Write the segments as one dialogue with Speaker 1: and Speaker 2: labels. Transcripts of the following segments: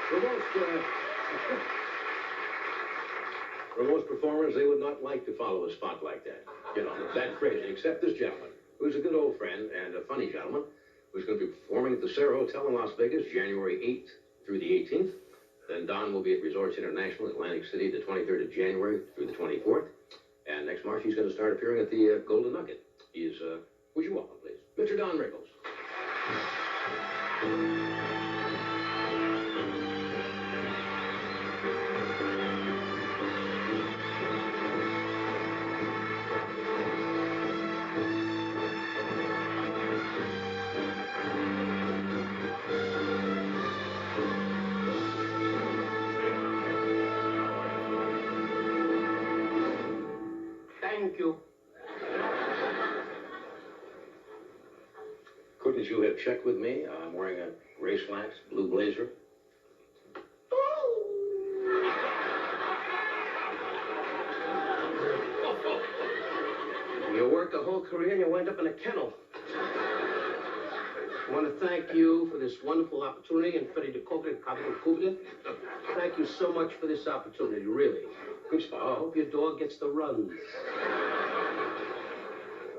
Speaker 1: For most, for most performers, they would not like to follow a spot like that. You know, that crazy, except this gentleman, who's a good old friend and a funny gentleman, who's going to be performing at the Sarah Hotel in Las Vegas, January 8th through the 18th. Then Don will be at Resorts International, Atlantic City, the 23rd of January through the 24th. And next March, he's going to start appearing at the Golden Nugget. He's, would you welcome, please, Mr. Don Rickles.
Speaker 2: Thank you.
Speaker 1: Couldn't you have checked with me? I'm wearing a gray slacks, blue blazer.
Speaker 2: You work a whole career and you wind up in a kennel. I want to thank you for this wonderful opportunity and for the Thank you so much for this opportunity, really.
Speaker 1: Good spot.
Speaker 2: I hope your dog gets the runs.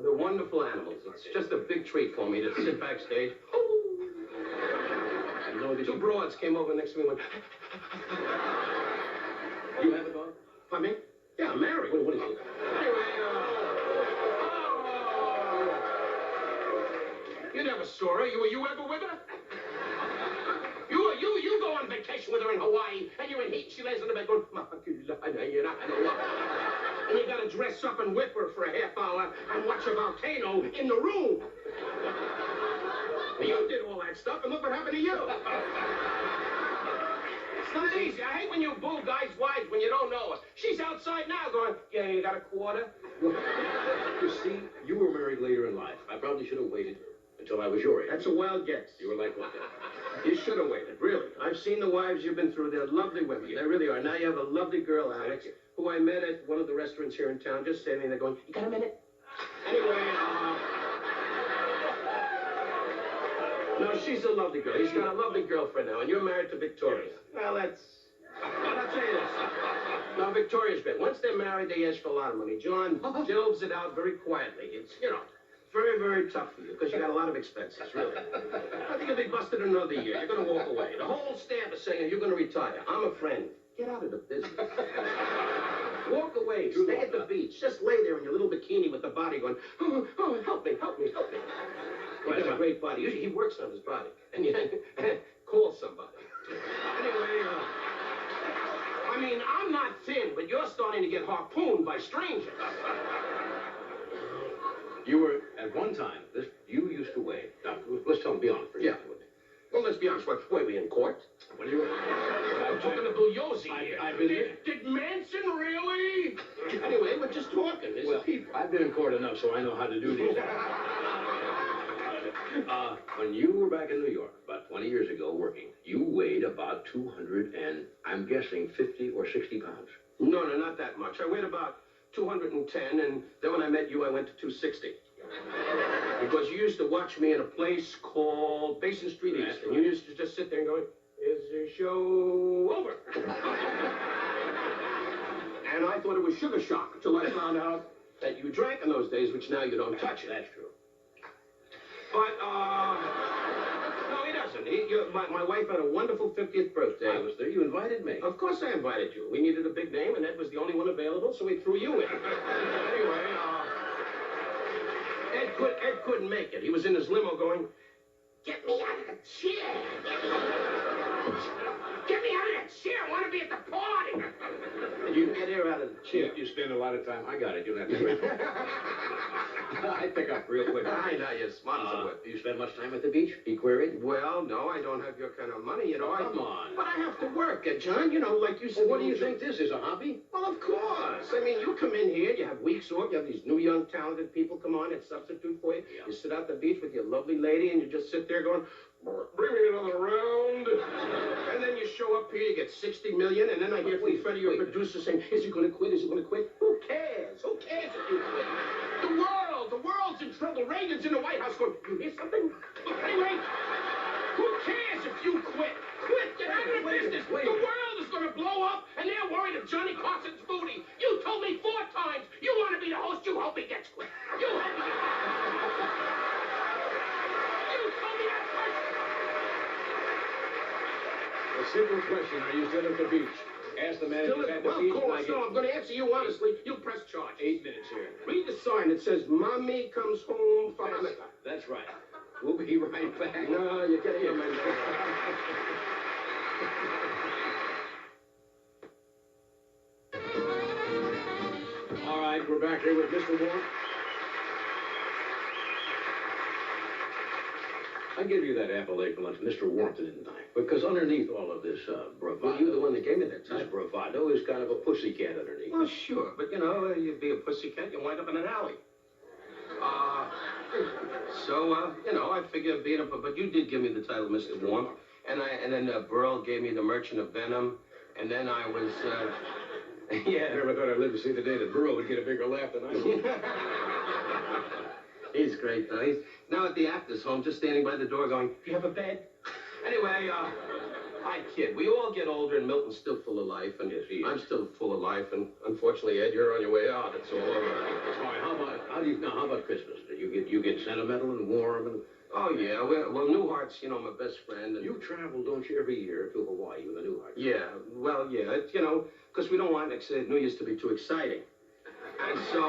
Speaker 2: They're wonderful animals. It's just a big treat for me to sit backstage.
Speaker 1: And know that
Speaker 2: Two broads came over next to me and went...
Speaker 1: You have a dog?
Speaker 2: Pardon me? Yeah, I'm married.
Speaker 1: What is it?
Speaker 2: Anyway, you never saw her. Were you ever with her? You go on vacation with her in Hawaii, and you're in heat, she lays on the bed going, and you gotta dress up and whip her for a half hour and watch a volcano in the room. You did all that stuff, and look what happened to you. It's not easy. I hate when you bull guys' wives when you don't know her. She's outside now going, yeah, you got a quarter?
Speaker 1: You see, you were married later in life. I probably should have waited until I was your age.
Speaker 2: That's a wild guess.
Speaker 1: You were like what then?
Speaker 2: You should have waited, really. I've seen the wives you've been through. They're lovely women. They really are. Now you have a lovely girl, Alex, who I met at one of the restaurants here in town, just standing there going, you got a minute? Anyway, no, she's a lovely girl. He's got a lovely girlfriend now, and you're married to Victoria. Well, I'll tell you this. Now, Victoria's great. Once they're married, they ask for a lot of money. John delves it out very quietly. It's, very, very tough for you, because you got a lot of expenses, really. I think you'll be busted another year. You're going to walk away. The whole staff is saying you're going to retire. I'm a friend. Get out of the business. Walk away. Stay at the beach. Just lay there in your little bikini with the body going, oh, help me, help me, help me. He's got a great body. Usually he works on his body. And you call somebody. Anyway, I mean, I'm not thin, but you're starting to get harpooned by strangers.
Speaker 1: You were, at one time, you used to weigh. Now, let's tell them, be honest for a second with me.
Speaker 2: Well, let's be honest. Wait, we in court?
Speaker 1: What are you...
Speaker 2: I'm talking to Bugliosi here.
Speaker 1: I've been...
Speaker 2: Did Manson really? Anyway, we're just talking. There's people.
Speaker 1: I've been in court enough, so I know how to do these things. When you were back in New York, about 20 years ago, working, you weighed about 200 and, I'm guessing, 50 or 60 pounds.
Speaker 2: No, not that much. I weighed about 210, and then when I met you, I went to 260. Because you used to watch me in a place called Basin Street East, and you used to just sit there and go, is the show over? And I thought it was sugar shock until I found out that you drank in those days, which now you don't touch it.
Speaker 1: That's true.
Speaker 2: But, no, he doesn't. My wife had a wonderful 50th birthday.
Speaker 1: I was there. You invited me.
Speaker 2: Of course I invited you. We needed a big name, and Ed was the only one available, so we threw you in. Anyway, Ed couldn't make it. He was in his limo going, get me out of the chair. Get me out of that chair. I want to be at the party. You get her out of the chair.
Speaker 1: You spend a lot of time. I got it. You don't have to wait. I pick up real quick.
Speaker 2: I know, you're smart as a whip.
Speaker 1: You spend much time at the beach? He queried.
Speaker 2: Well, no, I don't have your kind of money,
Speaker 1: Come on.
Speaker 2: But I have to work, John. Like you said.
Speaker 1: Well, what do you think this is, a hobby?
Speaker 2: Well, of course. I mean, you come in here, you have weeks off, you have these new, young, talented people come on and substitute for you. Yeah. You sit out the beach with your lovely lady, and you just sit there going, bring me another round. And then you show up here, you get 60 million, and then I hear from Freddie, your producer, saying, is he going to quit? Is he going to quit? Who cares? Who cares if you quit? The world's in trouble. Reagan's in the White House going, you hear something? Anyway, who cares if you quit? Quit. Get out of the business. is this? The world is going to blow up, and they're worried of Johnny Carson's booty. You told me 4 times you want to be the host. You hope he gets quit. You hope he gets quit. You told me that first.
Speaker 1: A simple question. Are you still at the beach? Ask the man if he's at the beach.
Speaker 2: Of course, no. I'm going to answer you honestly. You press charge.
Speaker 1: 8 minutes here.
Speaker 2: Read the sign that says, Mommy comes home for Hanukkah.
Speaker 1: That's right. We'll be right back.
Speaker 2: No, you're getting him.
Speaker 1: All right, we're back here with Mr. Warren. I gave you that appellation once, Mr. Warmth, didn't I? Because underneath all of this bravado...
Speaker 2: Well, you're the one that gave me that
Speaker 1: This
Speaker 2: title.
Speaker 1: bravado is kind of a pussycat underneath.
Speaker 2: Well, sure, but you know, you'd be a pussycat, you wind up in an alley. You know, I figure being up, but you did give me the title, Mr. Warm, and then Burl gave me the Merchant of Venom, and then I was, yeah.
Speaker 1: I never thought I'd live to see the day that Burrow would get a bigger laugh than I would.
Speaker 2: He's great, though. He's now at the actor's home, just standing by the door going, do you have a bed? Anyway, I kid. We all get older, and Milton's still full of life, and
Speaker 1: yes, he is.
Speaker 2: I'm still full of life, and unfortunately, Ed, you're on your way out. It's all over.
Speaker 1: All right, how about Christmas? You get sentimental and warm and...
Speaker 2: Oh, yeah. Well, Newhart's, you know, my best friend. And
Speaker 1: you travel, don't you, every year to Hawaii with a Newhart?
Speaker 2: Yeah. Well, yeah. It's, you know, because we don't want New Year's to be too exciting. And so,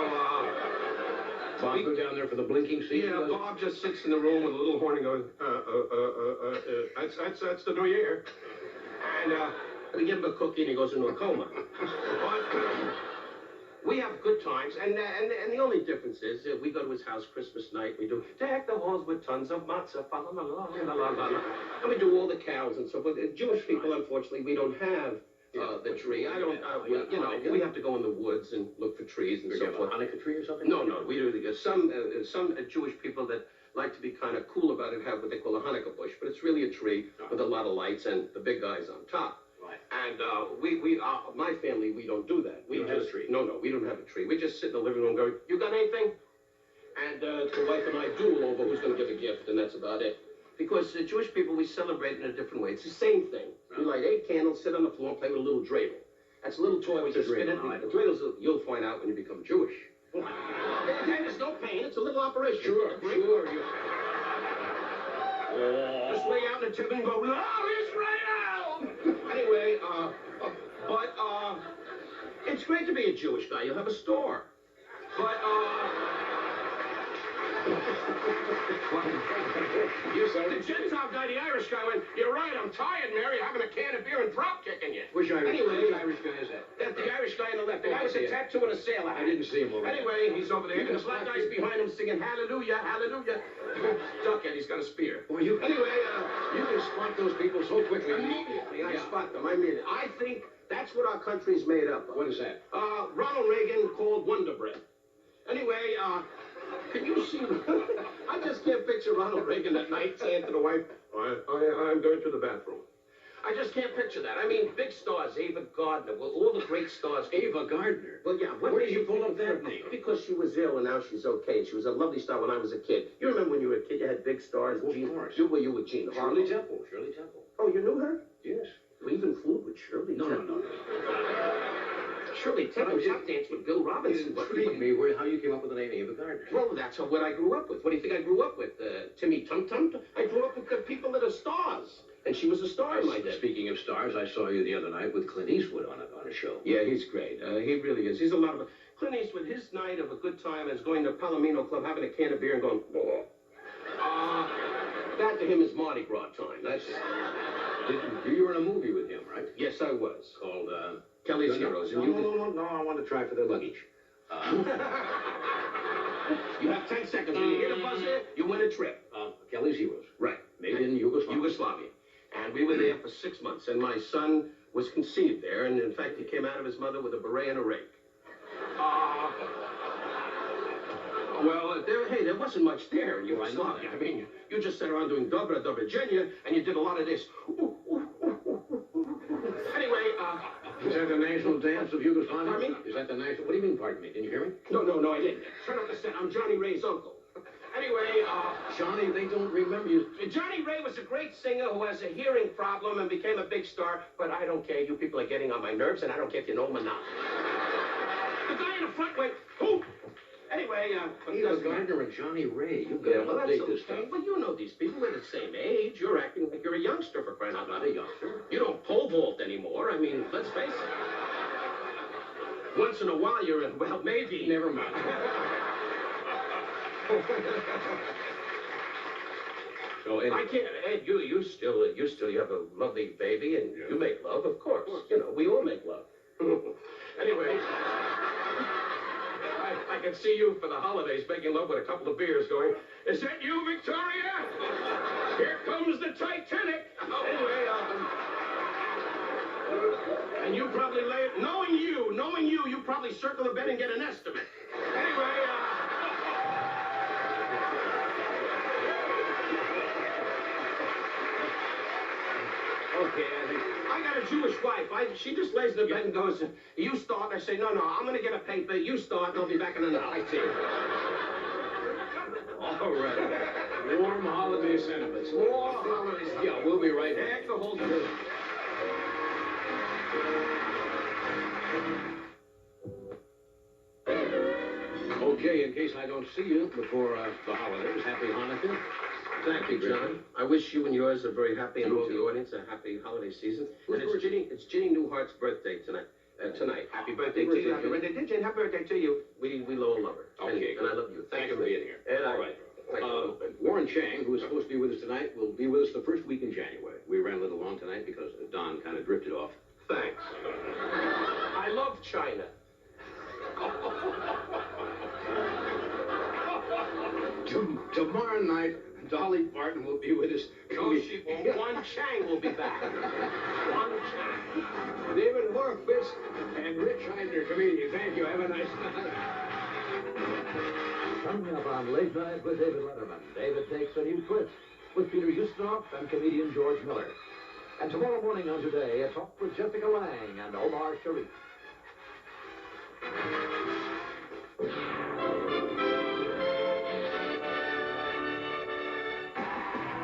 Speaker 1: Bob go down there for the blinking season?
Speaker 2: Yeah, Bob just sits in the room with a little horn and goes, that's the New Year. And we give him a cookie and he goes into a coma. But we have good times, and the only difference is we go to his house Christmas night. We do deck the halls with tons of matzah, la la la la la la, and we do all the cows and so forth. Jewish people, unfortunately, we don't have the tree. You know, we have to go in the woods and look for trees and so forth.
Speaker 1: A Hanukkah tree or something?
Speaker 2: No, we do. Some Jewish people that like to be kind of cool about it have what they call a Hanukkah bush, but it's really a tree with a lot of lights and the big guys on top. And my family, we don't do that. We
Speaker 1: don't have a tree?
Speaker 2: No, we don't have a tree. We just sit in the living room going, you got anything? And the wife and I duel over who's going to give a gift, and that's about it. Because Jewish people, we celebrate in a different way. It's the same thing. We light 8 candles, sit on the floor, and play with a little dreidel. That's a little toy we just spin it. The dreidels, you'll find out when you become Jewish. There's no pain. It's a little operation.
Speaker 1: Sure.
Speaker 2: Just lay out in the tub and go, oh, Israel! Anyway, it's great to be a Jewish guy. You'll have a store. But, the Gentile guy, the Irish guy went, you're right, I'm tired, Mary, having a can of beer and drop kicking you.
Speaker 1: Which Irish guy is that?
Speaker 2: That's the Irish guy on the left. The guy with a tattoo and a sailor hat.
Speaker 1: I didn't see him over there.
Speaker 2: Anyway, he's over there, and the black guy's behind him singing hallelujah, hallelujah. Duck it, he's got a spear.
Speaker 1: Well, you can spot those people so quickly.
Speaker 2: Immediately, I spot them. I think that's what our country's made up of.
Speaker 1: What is that?
Speaker 2: Ronald Reagan called Wonder Bread. Anyway, can you see? I just can't picture Ronald Reagan at night saying to the wife, I'm going to the bathroom. I just can't picture that. I mean, big stars, Ava Gardner, well, all the great stars.
Speaker 1: Ava Gardner?
Speaker 2: Well, yeah.
Speaker 1: Where did you pull up that name?
Speaker 2: Because she was ill and now she's okay. She was a lovely star when I was a kid. You remember when you were a kid, you had big stars?
Speaker 1: Well, of course.
Speaker 2: You were Gene Harlow.
Speaker 1: Shirley Temple.
Speaker 2: Oh, you knew her?
Speaker 1: Yes.
Speaker 2: You even flew with Shirley Temple?
Speaker 1: No.
Speaker 2: Shirley Temple tap danced with Bill Robinson.
Speaker 1: It intrigued me how you came up with the name Ava Gardner.
Speaker 2: Well, that's what I grew up with. What do you think I grew up with? Timmy Tum Tum? I grew up with the people that are stars. And she was a star in my day.
Speaker 1: Speaking of stars, I saw you the other night with Clint Eastwood on a show.
Speaker 2: Yeah, he's great. He really is. He's a lot of... Clint Eastwood, his night of a good time is going to Palomino Club, having a can of beer and going... that to him is Mardi Gras time. That's...
Speaker 1: You were in a movie with him, right?
Speaker 2: Yes, I was.
Speaker 1: Called,
Speaker 2: Kelly's Heroes.
Speaker 1: No, I want to try for their luggage.
Speaker 2: You have 10 seconds. When you hear the buzzer, you win a trip.
Speaker 1: Kelly's Heroes.
Speaker 2: Right.
Speaker 1: Made in Yugoslavia.
Speaker 2: And we were there for 6 months, and my son was conceived there, and in fact, he came out of his mother with a beret and a rake. Well, there wasn't much there in Yugoslavia. I mean, you just sat around doing dobra Virginia, and you did a lot of this. Anyway,
Speaker 1: is that the national dance of Yugoslavia?
Speaker 2: Pardon me?
Speaker 1: Is that the national... What do you mean, pardon me? Didn't you hear me?
Speaker 2: No, I didn't. Turn up the set. I'm Johnny Ray's uncle. Anyway,
Speaker 1: Johnny, they don't remember you.
Speaker 2: Johnny Ray was a great singer who has a hearing problem and became a big star, but I don't care. You people are getting on my nerves, and I don't care if you know him or not. The guy in the front went, who? Anyway,
Speaker 1: Eva Gardner and Johnny Ray. You've got to update this stuff.
Speaker 2: Well, you know these people. We're the same age. You're acting like you're a youngster, for crying out loud.
Speaker 1: Not a youngster.
Speaker 2: You don't pole vault anymore. I mean, let's face it. Once in a while, you're in, well, maybe.
Speaker 1: Never mind. So, anyway.
Speaker 2: I can't, Ed, you still have a lovely baby, and you make love, of course. You know, we all make love. Anyway, I can see you for the holidays making love with a couple of beers going, is that you, Victoria? Here comes the Titanic. Anyway, and you probably knowing you, you probably circle the bed and get an estimate. Anyway,
Speaker 1: Okay,
Speaker 2: I got a Jewish wife. She just lays in the bed and goes, you start. I say, no, I'm going to get a paper. You start, and I'll be back in an hour.
Speaker 1: I see. All right. Warm holiday sentiments.
Speaker 2: Warm holiday sentiments.
Speaker 1: Yeah, we'll be right back.
Speaker 2: Heck, the whole thing.
Speaker 1: Okay, in case I don't see you before the holidays, happy Hanukkah.
Speaker 2: Thank you, John. I wish you and yours a very happy, and all the audience a happy holiday season. And it's Ginny Newhart's birthday tonight. Happy birthday to you. Happy birthday to you, and happy birthday to you. We all love her.
Speaker 1: Okay,
Speaker 2: and I love you.
Speaker 1: Thanks for being here.
Speaker 2: And
Speaker 1: all right. Warren Chang, who is supposed to be with us tonight, will be with us the first week in January. We ran a little long tonight because Don kind of drifted off.
Speaker 2: Thanks. I love China.
Speaker 1: Tomorrow night, Dolly Parton will be with us.
Speaker 2: No, she won't. One Chang will be back. One Chang.
Speaker 1: David Horfquist and Rich Eisner, comedian. Thank you. Have a nice night.
Speaker 3: Coming up on Late Night with David Letterman, David takes a new twist with Peter Ustinov and comedian George Miller. And tomorrow morning on Today, a talk with Jessica Lange and Omar Sharif.